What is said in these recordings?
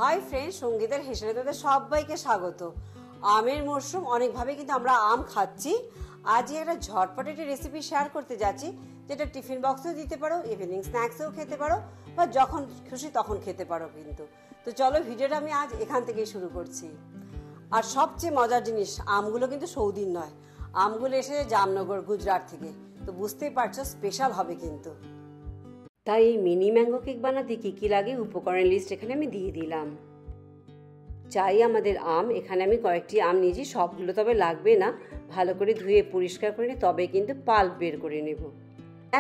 Hi friends, সঙ্গীতের হেসেলে তাদের সবাইকে স্বাগত। আমের মরশুম, অনেকভাবে কিন্তু আমরা আম খাচ্ছি। আজই একটা ঝটপট একটি রেসিপি শেয়ার করতে যাচ্ছি, যেটা টিফিন বক্সেও দিতে পারো, ইভিনিং স্ন্যাক্সেও খেতে পারো, বা যখন খুশি তখন খেতে পারো কিন্তু। তো চলো, ভিডিওটা আমি আজ এখান থেকেই শুরু করছি। আর সবচেয়ে মজার জিনিস, আমগুলো কিন্তু সৌদির নয়, আমগুলো এসেছে জামনগর, গুজরাট থেকে। তো বুঝতেই পারছো স্পেশাল হবে কিন্তু। তাই এই মিনি ম্যাঙ্গো কেক বানাতে কী কী লাগে উপকরণের লিস্ট এখানে আমি দিয়ে দিলাম। চাই আমাদের আম, এখানে আমি কয়েকটি আম নিয়েছি, সবগুলো তবে লাগবে না, ভালো করে ধুয়ে পরিষ্কার করে নিয়ে তবে কিন্তু পাল্প বের করে নেব।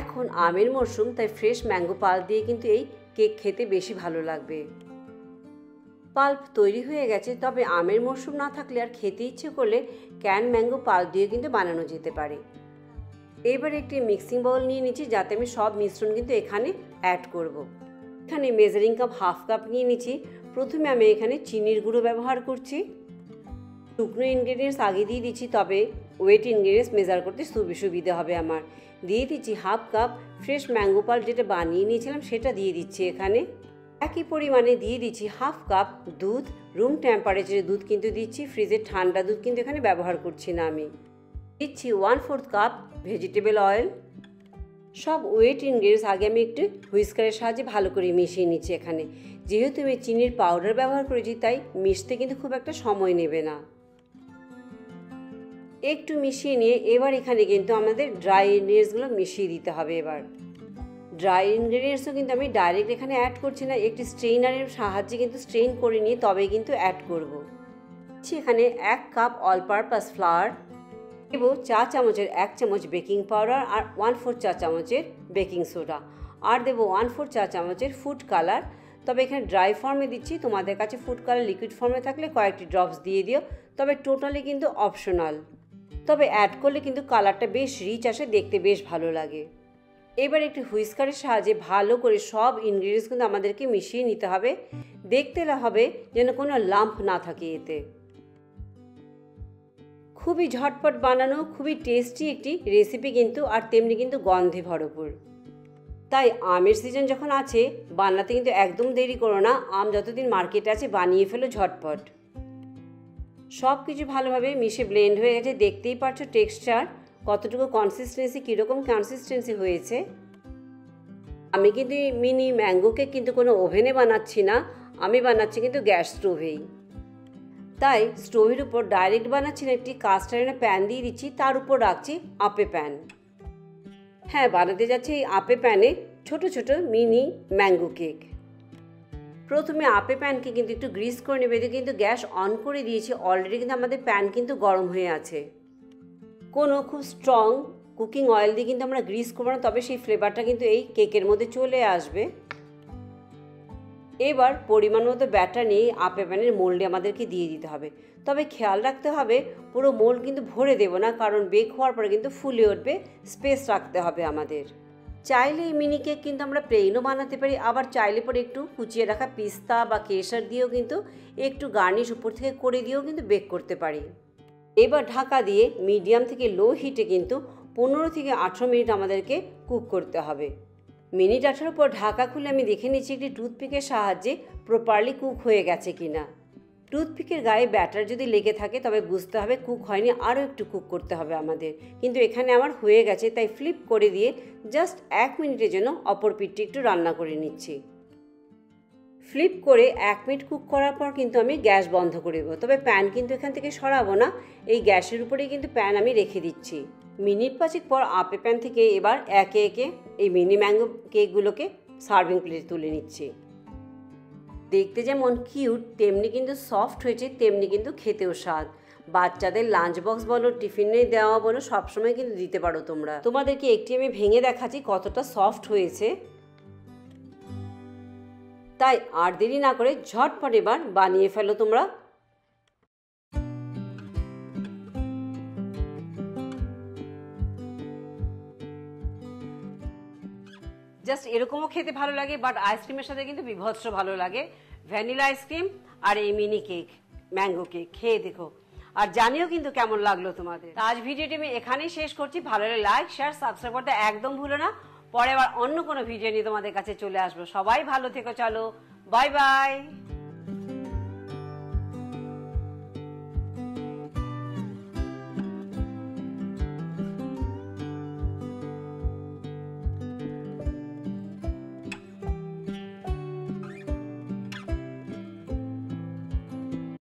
এখন আমের মরশুম, তাই ফ্রেশ ম্যাঙ্গো পাল্প দিয়ে কিন্তু এই কেক খেতে বেশি ভালো লাগবে। পাল্প তৈরি হয়ে গেছে, তবে আমের মরশুম না থাকলে আর খেতে ইচ্ছে করলে ক্যান ম্যাঙ্গো পাল্প দিয়ে কিন্তু বানানো যেতে পারে। এবার একটি মিক্সিং বাউল নিয়ে নিচ্ছি, যাতে আমি সব মিশ্রণ কিন্তু এখানে অ্যাড করব। এখানে মেজারিং কাপ হাফ কাপ নিয়ে নিচ্ছি। প্রথমে আমি এখানে চিনির গুঁড়ো ব্যবহার করছি। শুকনো ইনগ্রেডিয়েন্টস আগে দিয়ে দিচ্ছি, তবে ওয়েট ইনগ্রেডিয়েন্টস মেজার করতে সুবিধা হবে আমার। দিয়ে দিচ্ছি half cup fresh mango pulp, যেটা বানিয়ে নিয়েছিলাম সেটা দিয়ে দিচ্ছি এখানে। একই পরিমাণে দিয়ে দিচ্ছি হাফ কাপ দুধ, রুম টেম্পারেচারের দুধ কিন্তু দিচ্ছি, ফ্রিজের ঠান্ডা দুধ কিন্তু এখানে ব্যবহার করছি না আমি। দিচ্ছি 1/4 কাপ ভেজিটেবল অয়েল। সব ওয়েট ইনগ্রেডিয়েন্টস আগে আমি একটু হুইস্কারের সাহায্যে ভালো করে মিশিয়ে নিচ্ছি এখানে। যেহেতু আমি চিনির পাউডার ব্যবহার করেছি, তাই মিশতে কিন্তু খুব একটা সময় নেবে না। একটু মিশিয়ে নিয়ে এবার এখানে কিন্তু আমাদের ড্রাই ইনগ্রেডিয়েন্টসগুলো মিশিয়ে দিতে হবে। এবার ড্রাই ইনগ্রেডিয়েন্টসও কিন্তু আমি ডাইরেক্ট এখানে অ্যাড করছি না, একটি স্ট্রেইনারের সাহায্যে কিন্তু স্ট্রেইন করে নিয়ে তবে কিন্তু অ্যাড করব। এখানে 1 কাপ অল পারপাস ফ্লাওয়ার দেবো, 4 চামচের 1 চামচ বেকিং পাউডার আর 1/4 চা চামচের বেকিং সোডা, আর দেবো 1/4 চা চামচের ফুড কালার। তবে এখানে ড্রাই ফর্মে দিচ্ছি, তোমাদের কাছে ফুড কালার লিকুইড ফর্মে থাকলে কয়েকটি ড্রপস দিয়ে দিও, তবে টোটালি কিন্তু অপশনাল। তবে অ্যাড করলে কিন্তু কালারটা বেশ রিচ আসে, দেখতে বেশ ভালো লাগে। এবার একটি হুইস্কারের সাহায্যে ভালো করে সব ইনগ্রিডিয়েন্টস কিন্তু আমাদেরকে মিশিয়ে নিতে হবে। দেখতে হবে যেন কোনো লাম্প না থাকে এতে। খুবই ঝটপট বানানো, খুবই টেস্টি একটি রেসিপি কিন্তু, আর তেমনি কিন্তু গন্ধে ভরপুর। তাই আমের সিজন যখন আছে, বানাতে কিন্তু একদম দেরি করো না। আম যতদিন মার্কেটে আছে বানিয়ে ফেলো ঝটপট। সব কিছু ভালোভাবে মিশে ব্লেন্ড হয়ে গেছে, দেখতেই পাচ্ছো টেক্সচার কতটুকু কনসিস্টেন্সি, কীরকম কনসিস্টেন্সি হয়েছে। আমি কিন্তু মিনি ম্যাঙ্গো কেক কিন্তু কোনো ওভেনে বানাচ্ছি না, আমি বানাচ্ছি কিন্তু গ্যাস স্টোভেই। তাই স্টোভের উপর ডাইরেক্ট বানাচ্ছি না, একটি কাস্ট আয়রনের প্যান দিয়ে দিচ্ছি, তার উপর রাখছি আপে প্যান। হ্যাঁ, বানাতে যাচ্ছি এই আপে প্যানে ছোট ছোট মিনি ম্যাঙ্গো কেক। প্রথমে আপে প্যানকে কিন্তু একটু গ্রিস করে নেবে। এদিকে কিন্তু গ্যাস অন করে দিয়েছি অলরেডি, কিন্তু আমাদের প্যান কিন্তু গরম হয়ে আছে। কোনো খুব স্ট্রং কুকিং অয়েল দিয়ে কিন্তু আমরা গ্রিস করবো না, তবে সেই ফ্লেভারটা কিন্তু এই কেকের মধ্যে চলে আসবে। এবার পরিমাণ মতো ব্যাটার নিয়ে আপে প্যানের মোল্ডে আমাদেরকে দিয়ে দিতে হবে। তবে খেয়াল রাখতে হবে পুরো মোল্ড কিন্তু ভরে দেবো না, কারণ বেক হওয়ার পরে কিন্তু ফুলে উঠবে, স্পেস রাখতে হবে আমাদের। চাইলে এই মিনি কেক কিন্তু আমরা প্লেনও বানাতে পারি, আবার চাইলে পরে একটু কুচিয়ে রাখা পিস্তা বা কেশর দিয়েও কিন্তু একটু গার্নিশ উপর থেকে করে দিয়েও কিন্তু বেক করতে পারি। এবার ঢাকা দিয়ে মিডিয়াম থেকে লো হিটে কিন্তু 15 থেকে 18 মিনিট আমাদেরকে কুক করতে হবে। মিনিট 18 পর ঢাকা খুলে আমি দেখে নিচ্ছি একটি টুথপিকের সাহায্যে প্রপারলি কুক হয়ে গেছে কিনা। টুথপিকের গায়ে ব্যাটার যদি লেগে থাকে তবে বুঝতে হবে কুক হয়নি, আরও একটু কুক করতে হবে আমাদের। কিন্তু এখানে আমার হয়ে গেছে, তাই ফ্লিপ করে দিয়ে জাস্ট 1 মিনিটের জন্য অপর পিঠটি একটু রান্না করে নিচ্ছি। ফ্লিপ করে 1 মিনিট কুক করার পর কিন্তু আমি গ্যাস বন্ধ করে দেবো। তবে প্যান কিন্তু এখান থেকে সরাবো না, এই গ্যাসের উপরেই কিন্তু প্যান আমি রেখে দিচ্ছি। মিনিট 5 পর আপে প্যান থেকে এবার একে একে এই মিনি ম্যাঙ্গো কেকগুলোকে সার্ভিং প্লেটে তুলে নিচ্ছি। দেখতে যেমন কিউট, তেমনি কিন্তু সফট হয়েছে, তেমনি কিন্তু খেতেও স্বাদ। বাচ্চাদের লাঞ্চ বক্স বলো, টিফিনে দেওয়া বলো, সবসময় কিন্তু দিতে পারো তোমরা। তোমাদেরকে একটি আমি ভেঙে দেখাচ্ছি কতটা সফট হয়েছে। তাই আর দেরি না করে ঝটপট এবার বানিয়ে ফেলো তোমরা। জাস্ট এরকমও খেতে ভালো লাগে, বাট আইসক্রিমের সাথে কিন্তু বিভৎস ভালো লাগে। ভ্যানিলা আইসক্রিম আর এই মিনি কেক ম্যাঙ্গো কেক খেয়ে দেখো, আর জানিও কিন্তু কেমন লাগলো তোমাদের। আজ ভিডিওটি আমি এখানেই শেষ করছি। ভালো লাগলে লাইক, শেয়ার, সাবস্ক্রাইব করতে একদম ভুলো না। পরে আবার অন্য কোনো ভিডিও নিয়ে তোমাদের কাছে চলে আসবো। সবাই ভালো থেকো, চলো বাই বাই।